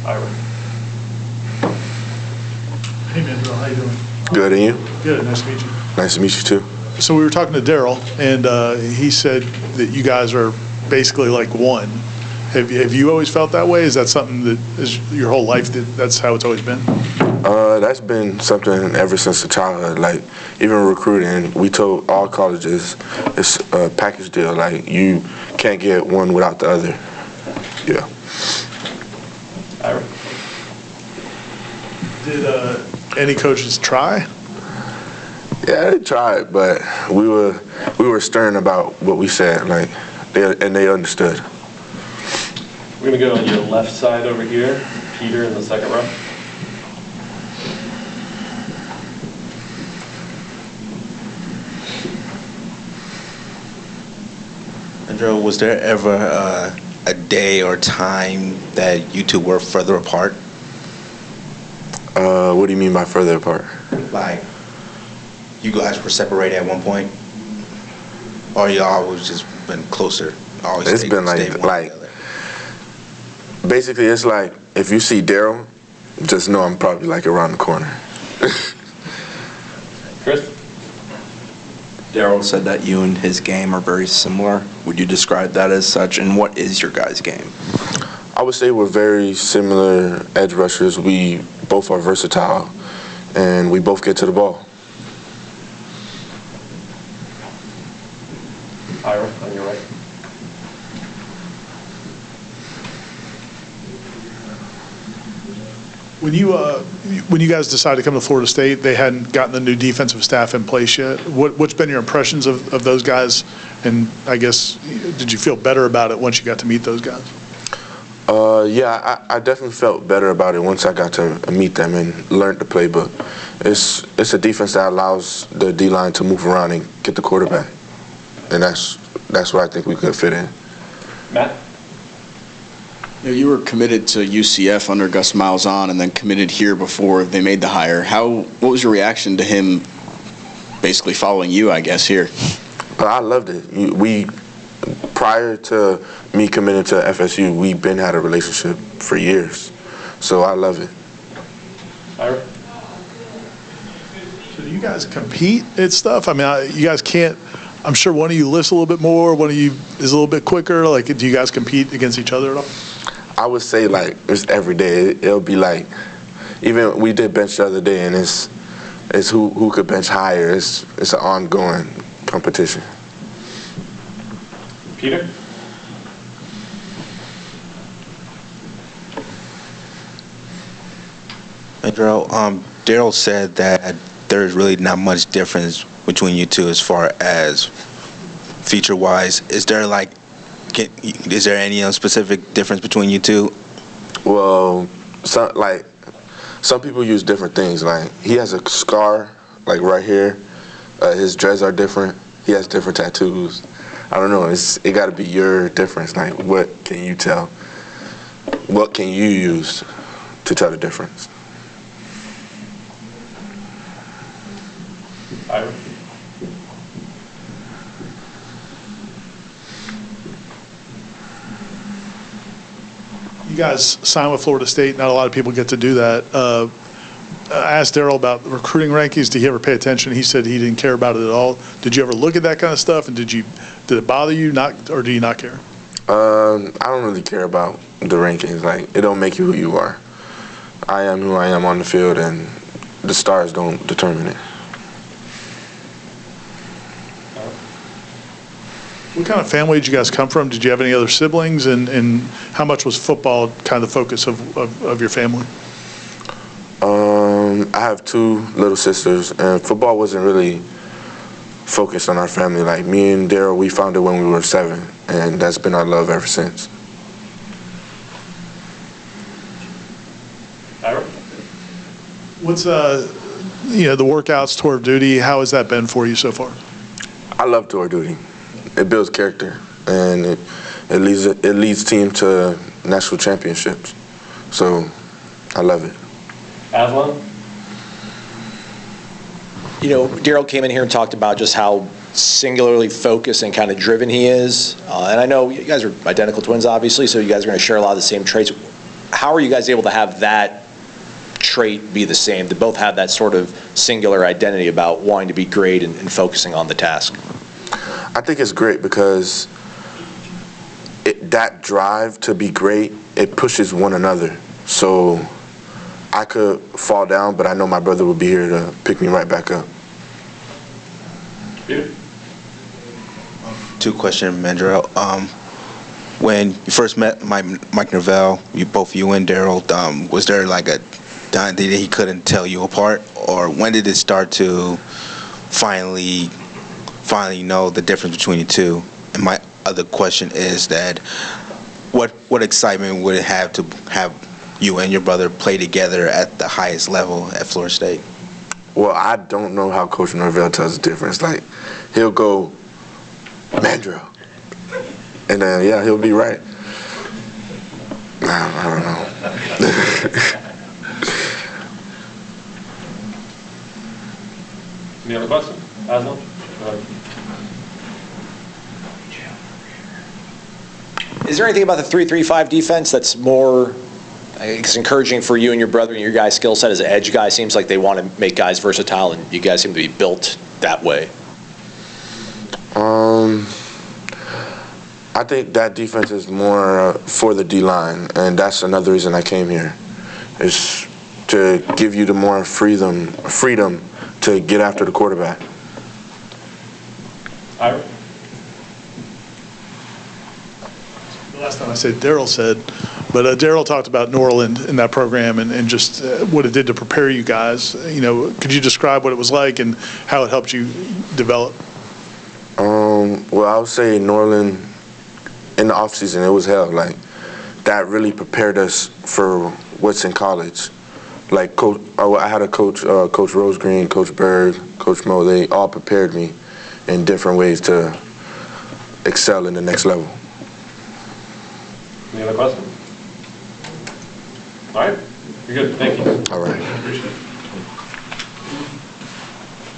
Ira. Hey, Mandrell, how you doing? Good, and you? Good, nice to meet you. Nice to meet you, too. So we were talking to Daryl, and he said that you guys are basically like one. Have you always felt that way? Is that something that is your whole life, that's how it's always been? That's been something ever since the childhood. Like, even recruiting, we told all colleges it's a package deal. Like, you can't get one without the other. Yeah. Ira. Did Any coaches try? Yeah, they tried, but we were stern about what we said, like, they understood. We're going to go on your left side over here. Peter in the second row. Mandrell, was there ever a day or time that you two were further apart? What do you mean by further apart? Like, you guys were separated at one point? Or you always just been closer? Always It's been like basically it's like if you see Daryl, just know I'm probably like around the corner. Chris? Daryl said that you and his game are very similar. Would you describe that as such? And what is your guys' game? I would say we're very similar edge rushers. We both are versatile, and we both get to the ball. Ira, on your right. When you guys decided to come to Florida State, they hadn't gotten the new defensive staff in place yet. What's been your impressions of those guys? And I guess, did you feel better about it once you got to meet those guys? Yeah, I definitely felt better about it once I got to meet them and learned the playbook. It's a defense that allows the D-line to move around and get the quarterback, and that's where I think we could fit in. Matt? You were committed to UCF under Gus Malzahn and then committed here before they made the hire. What was your reaction to him basically following you, I guess, here? I loved it. Prior to me committing to FSU, we've been had a relationship for years, so I love it. Ira? So do you guys compete at stuff? I mean, you guys can't. I'm sure one of you lifts a little bit more, one of you is a little bit quicker. Like, do you guys compete against each other at all? I would say, like, it's every day. It'll be like, even we did bench the other day, and it's who could bench higher. It's an ongoing competition. Peter? Mandrell, Daryl said that there's really not much difference between you two as far as feature-wise. Is there any specific difference between you two? Well, some people use different things. Like, he has a scar, like right here. His dreads are different. He has different tattoos. I don't know. It got to be your difference. Like, what can you tell? What can you use to tell the difference? Ira? You guys signed with Florida State. Not a lot of people get to do that. I asked Daryl about the recruiting rankings. Did he ever pay attention? He said he didn't care about it at all. Did you ever look at that kind of stuff? And did it bother you, or do you not care? I don't really care about the rankings. Like, it don't make you who you are. I am who I am on the field, and the stars don't determine it. What kind of family did you guys come from? Did you have any other siblings? And how much was football kind of the focus of your family? I have two little sisters, and football wasn't really focused on our family. Like, me and Daryl, we found it when we were 7, and that's been our love ever since. Ira? What's the workouts, tour of duty? How has that been for you so far? I love tour of duty. It builds character, and it leads team to national championships. So I love it. Aslan? Daryl came in here and talked about just how singularly focused and kind of driven he is. And I know you guys are identical twins, obviously, so you guys are going to share a lot of the same traits. how are you guys able to have that trait be the same, to both have that sort of singular identity about wanting to be great and focusing on the task? I think it's great because that drive to be great, it pushes one another. So I could fall down, but I know my brother will be here to pick me right back up. Peter? Two questions, Mandrell. When you first met Mike Norvell, both you and Daryl, was there like a time that he couldn't tell you apart, or when did it start to finally know the difference between the two? And my other question is that what excitement would it have to have you and your brother play together at the highest level at Florida State? Well, I don't know how Coach Norvell tells the difference. Like, he'll go, Mandrell. And then, yeah, he'll be right. I don't know. Any other questions? Aslan? Is there anything about the 3-3-5 defense that's more, I guess, encouraging for you and your brother and your guys' skill set as an edge guy? Seems like they want to make guys versatile, and you guys seem to be built that way. I think that defense is more for the D-line, and that's another reason I came here, is to give you the more freedom to get after the quarterback. Ira? The last time I said Daryl said, but Daryl talked about New Orleans in that program and just what it did to prepare you guys. You know, could you describe what it was like and how it helped you develop? Well, I would say New Orleans, in the offseason, it was hell. Like, that really prepared us for what's in college. Like, I had a coach, Coach Rosegreen, Coach Berg, Coach Mo, they all prepared me in different ways to excel in the next level. Any other questions? All right. You're good. Thank you. All right. Appreciate it.